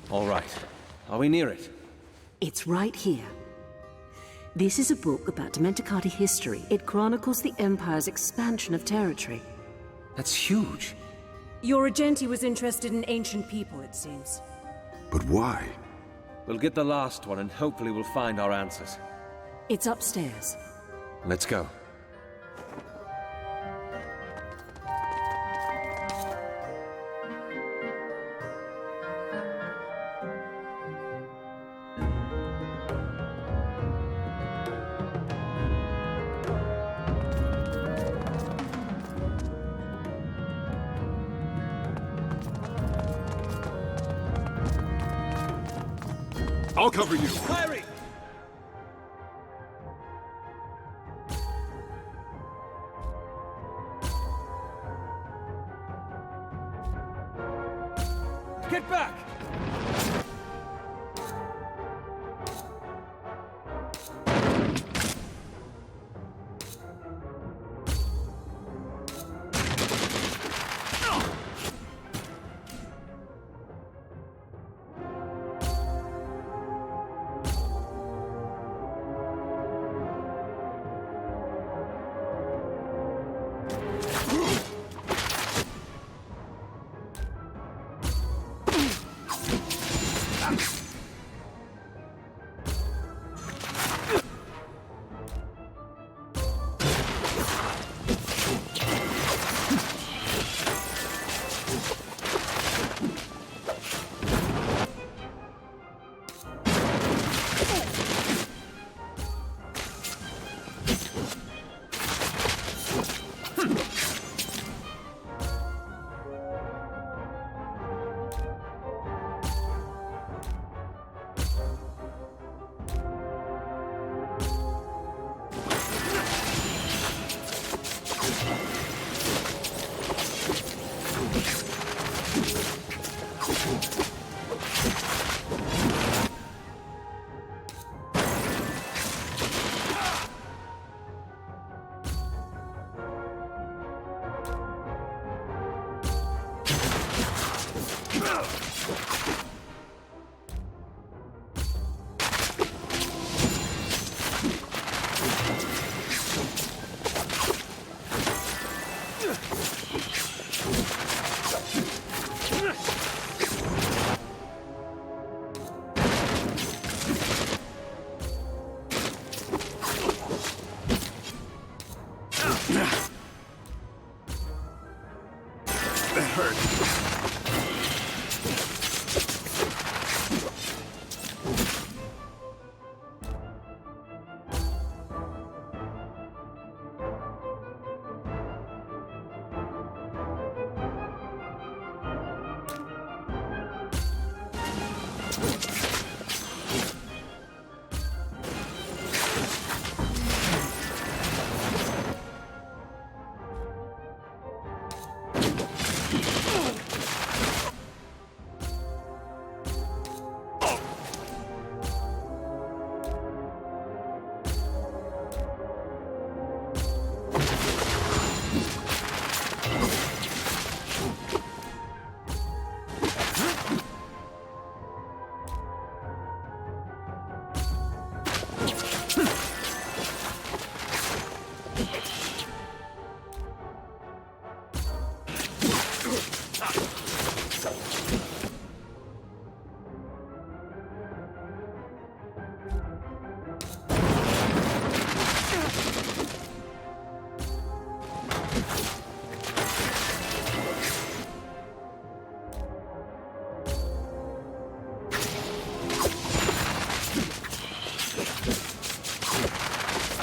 All right. Are we near it? It's right here. This is a book about Dementicati history. It chronicles the Empire's expansion of territory. That's huge. Your Regenti was interested in ancient people, it seems. But why? We'll get the last one and hopefully we'll find our answers. It's upstairs. Let's go. I'll cover you! Kyrie! Get back! That hurt.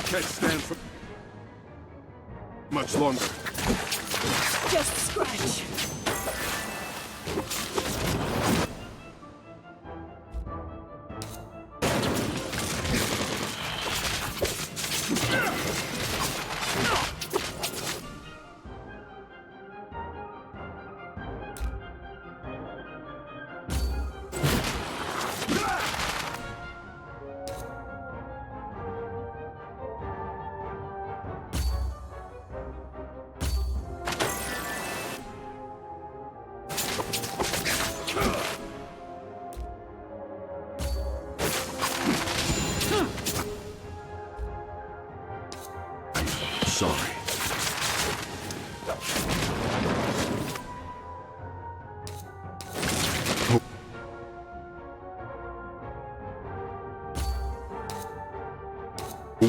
Can't stand for much longer. Just scratch.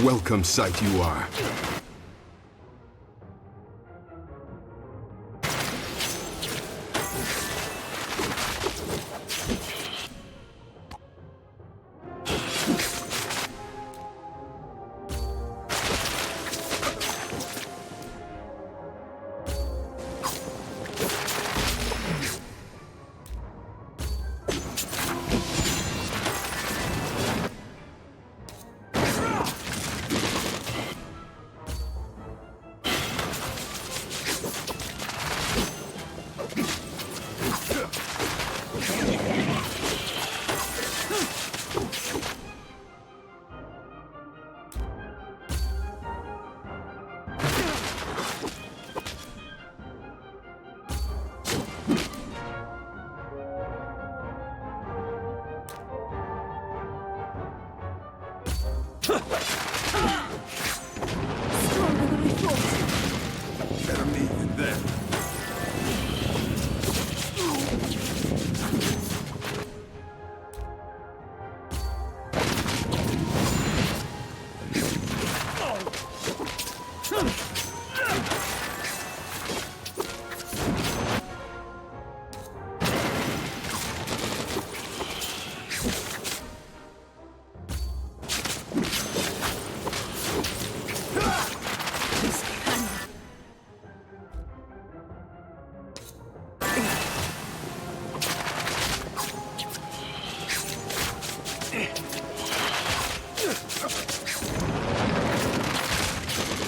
Welcome sight you are. Better me than them.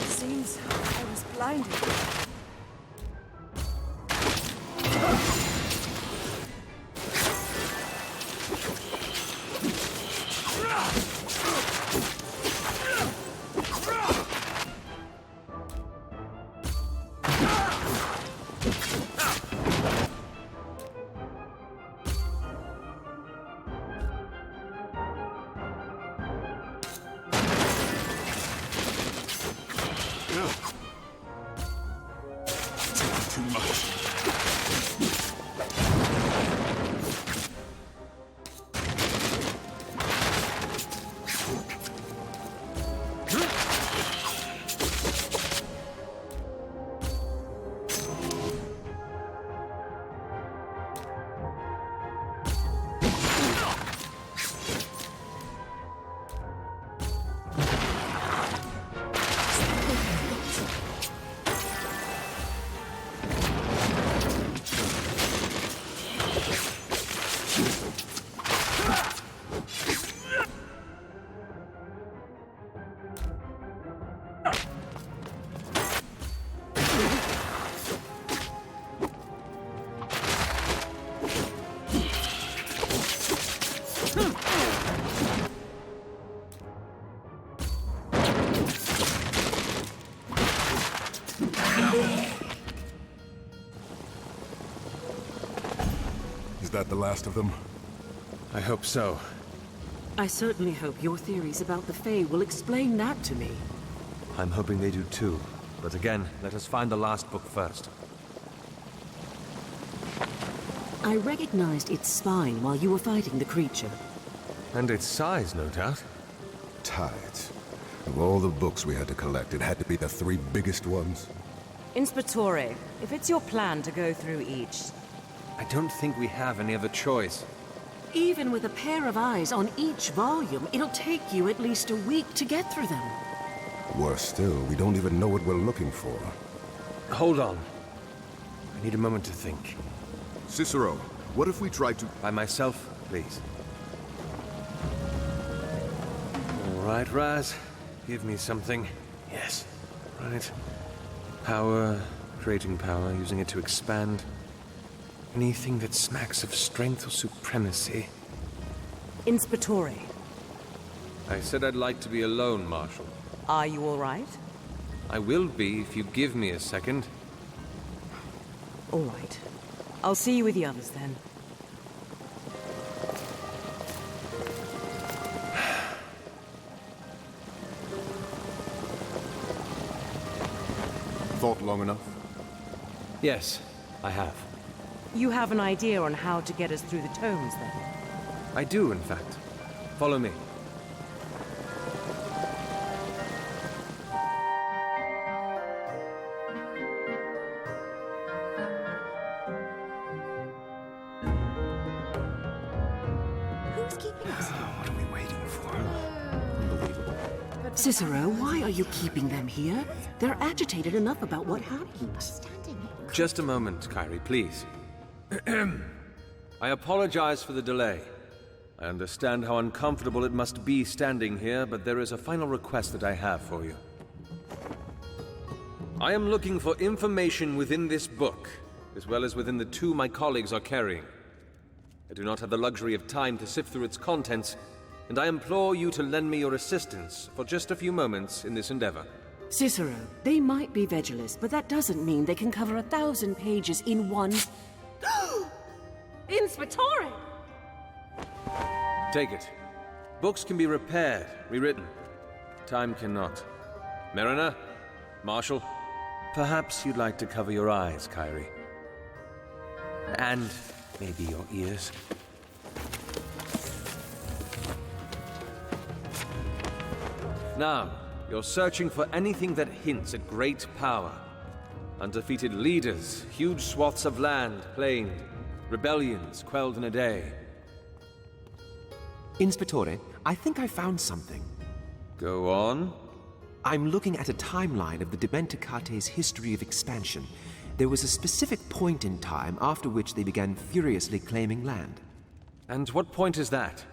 Seems I was blinded. Too much. Is that the last of them? I hope so. I certainly hope your theories about the Fae will explain that to me. I'm hoping they do too. But again, let us find the last book first. I recognized its spine while you were fighting the creature. And its size, no doubt. Tides. Of all the books we had to collect, it had to be the 3 biggest ones. Inspectore, if it's your plan to go through each, I don't think we have any other choice. Even with a pair of eyes on each volume, it'll take you at least a week to get through them. Worse still, we don't even know what we're looking for. Hold on. I need a moment to think. Cicero, what if we try to... By myself, please. All right, Raz. Give me something. Yes. Right. Power. Creating power, using it to expand. Anything that smacks of strength or supremacy. Inspectore, I said I'd like to be alone, Marshal. are you all right? I will be if you give me a second. All right. I'll see you with the others then. Thought long enough? Yes, I have. You have an idea on how to get us through the tomes, then? I do, in fact. Follow me. What's keeping us here? What are we waiting for? Unbelievable. Cicero, why are you keeping them here? They're agitated enough about what happened. Just a moment, Kyrie, please. I apologize for the delay. I understand how uncomfortable it must be standing here, but there is a final request that I have for you. I am looking for information within this book, as well as within the two my colleagues are carrying. I do not have the luxury of time to sift through its contents, and I implore you to lend me your assistance for just a few moments in this endeavor. Cicero, they might be Vegelus, but that doesn't mean they can cover 1,000 pages in one... Inspectore! Take it. Books can be repaired, rewritten. Time cannot. Mariner? Marshal? Perhaps you'd like to cover your eyes, Kyrie. And maybe your ears. Now, you're searching for anything that hints at great power. Undefeated leaders, huge swaths of land claimed, rebellions quelled in a day. Inspectore, I think I found something. Go on. I'm looking at a timeline of the Dimenticate's history of expansion. There was a specific point in time after which they began furiously claiming land. And what point is that?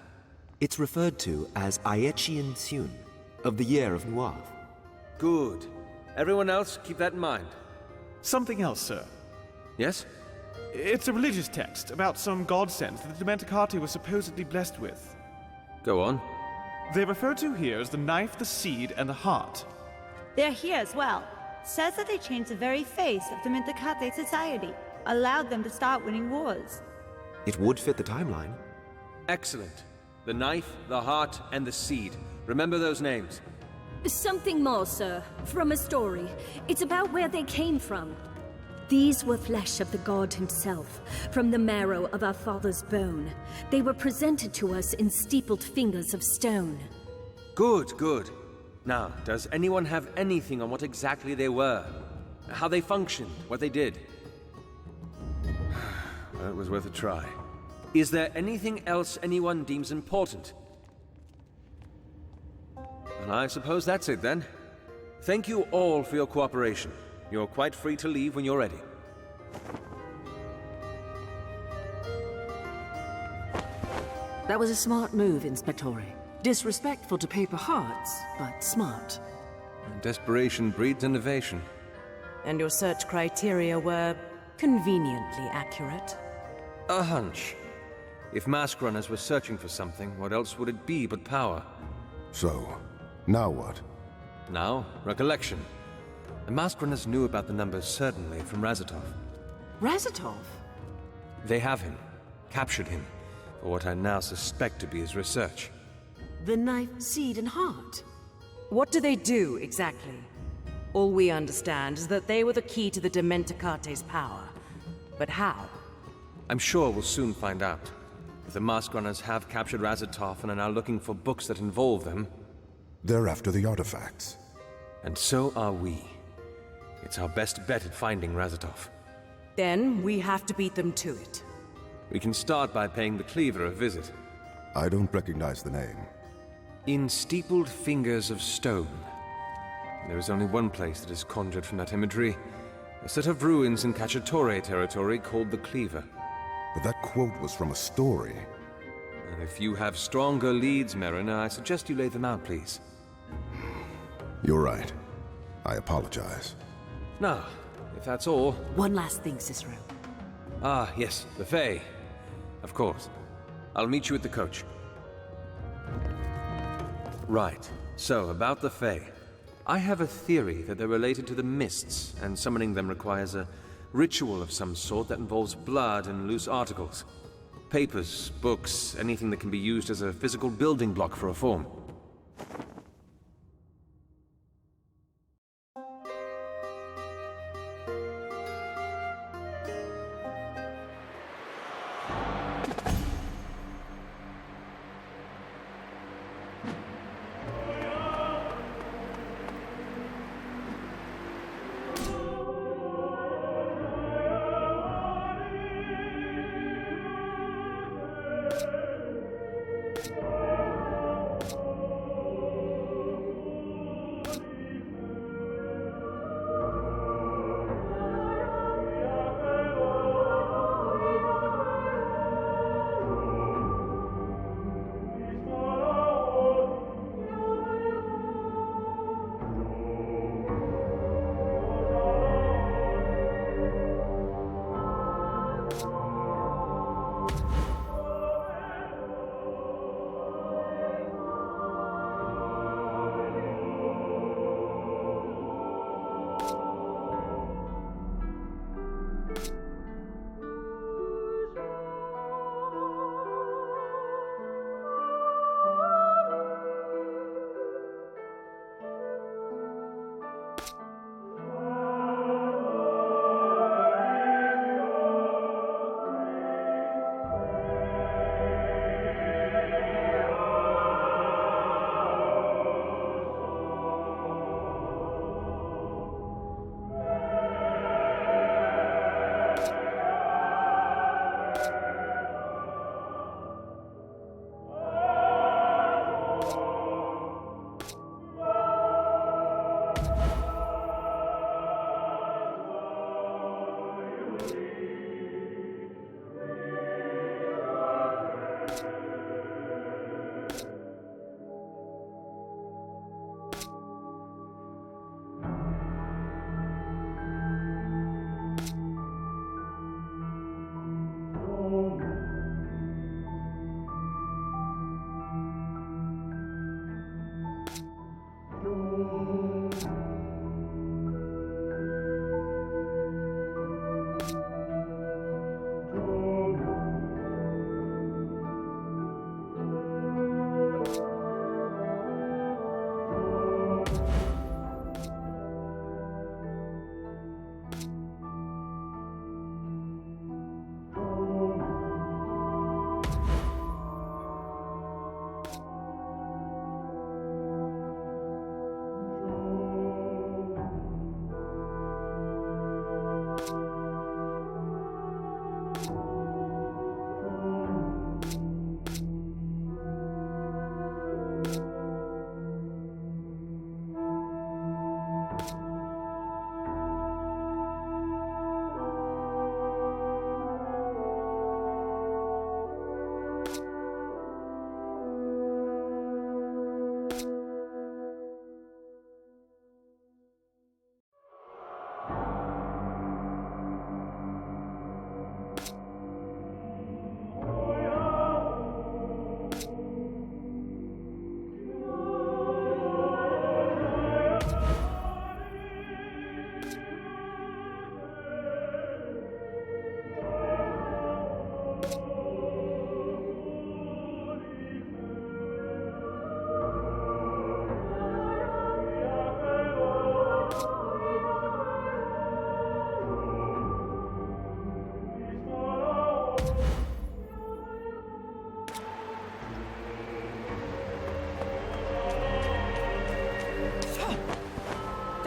It's referred to as Aechian Thun, of the year of Nuav. Good. Everyone else, keep that in mind. Something else, sir. Yes? It's a religious text about some godsend that the Dimenticati was supposedly blessed with. Go on. They're referred to here as the knife, the seed, and the heart. They're here as well. Says that they changed the very face of the Mentecate society, allowed them to start winning wars. It would fit the timeline. Excellent. The knife, the heart, and the seed. Remember those names. Something more, sir. From a story. It's about where they came from. These were flesh of the god himself, from the marrow of our father's bone. They were presented to us in steepled fingers of stone. Good, good. Now, does anyone have anything on what exactly they were? How they functioned, what they did? Well, it was worth a try. Is there anything else anyone deems important? Well, I suppose that's it then. Thank you all for your cooperation. You're quite free to leave when you're ready. That was a smart move, Inspectore. Disrespectful to paper hearts, but smart. Desperation breeds innovation. And your search criteria were conveniently accurate. A hunch. If mask runners were searching for something, what else would it be but power? So, now what? Now, recollection. The mask runners knew about the numbers certainly from Razatov. Razatov? They have him, captured him, for what I now suspect to be his research. The knife, seed, and heart. What do they do, exactly? All we understand is that they were the key to the Dimenticate's power. But how? I'm sure we'll soon find out. If the mask runners have captured Razatov and are now looking for books that involve them... They're after the artifacts. And so are we. It's our best bet at finding Razatov. Then we have to beat them to it. We can start by paying the Cleaver a visit. I don't recognize the name. In steepled fingers of stone. There is only one place that is conjured from that imagery. A set of ruins in Cacciatore territory called the Cleaver. But that quote was from a story. And if you have stronger leads, Mariner, I suggest you lay them out, please. You're right. I apologize. Now, if that's all... One last thing, Cicero. Ah, yes, the Fae. Of course. I'll meet you at the coach. Right. So, about the Fae. I have a theory that they're related to the Mists, and summoning them requires a ritual of some sort that involves blood and loose articles. Papers, books, anything that can be used as a physical building block for a form.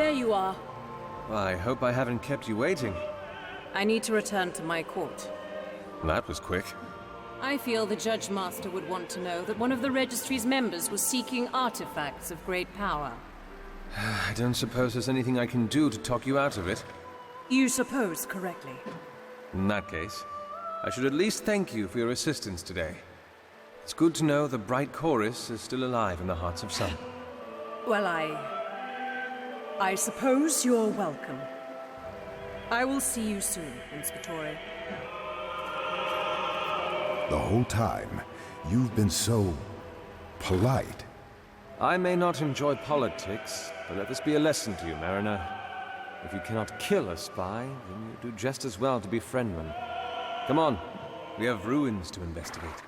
there you are. Well, I hope I haven't kept you waiting. I need to return to my court. That was quick. I feel the Judge Master would want to know that one of the Registry's members was seeking artifacts of great power. I don't suppose there's anything I can do to talk you out of it. You suppose correctly. In that case, I should at least thank you for your assistance today. It's good to know the bright chorus is still alive in the hearts of some. Well, I suppose you're welcome. I will see you soon, Inspectore. The whole time, you've been so polite. I may not enjoy politics, but let this be a lesson to you, Mariner. If you cannot kill a spy, then you do just as well to befriend one. Come on, we have ruins to investigate.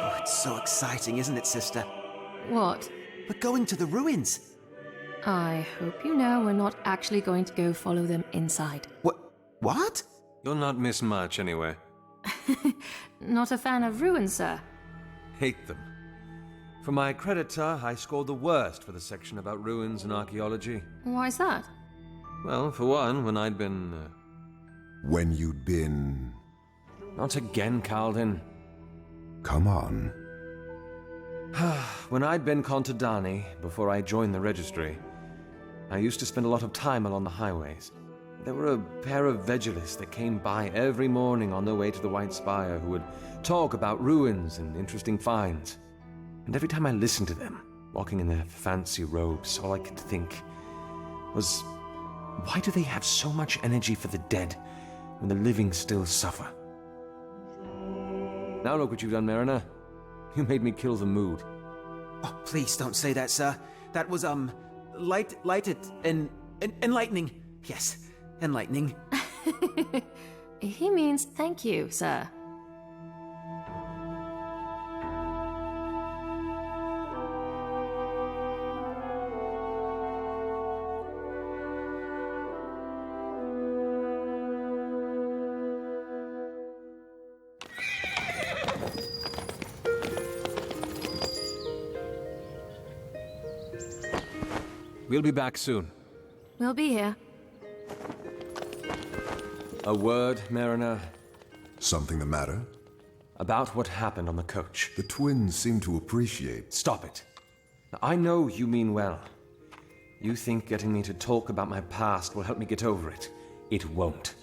Oh, it's so exciting, isn't it, sister? What? We're going to the ruins. I hope you know we're not actually going to go follow them inside. What? You'll not miss much anyway. Not a fan of ruins, sir. Hate them. For my creditor, I scored the worst for the section about ruins and archaeology. Why's that? Well, for one, when I'd been... When you'd been... Not again, Calden. Come on. When I'd been Contadani, before I joined the registry, I used to spend a lot of time along the highways. There were a pair of Vegulists that came by every morning on their way to the White Spire who would talk about ruins and interesting finds. And every time I listened to them, walking in their fancy robes, all I could think was, why do they have so much energy for the dead when the living still suffer? Now look what you've done, Mariner. You made me kill the mood. Oh, please don't say that, sir. That was, enlightening. Yes, enlightening. He means thank you, sir. We'll be back soon. We'll be here. A word, Mariner, Something the matter? about what happened on the coach. The twins seem to appreciate... Stop it. Now, I know you mean well. You think getting me to talk about my past will help me get over it. It won't.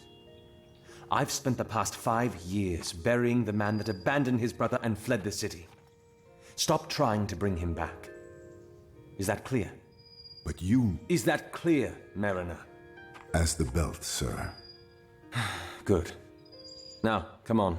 I've spent the past 5 years burying the man that abandoned his brother and fled the city. Stop trying to bring him back. Is that clear? But you... Is that clear, Mariner? As the belt, sir. Good. Now, come on.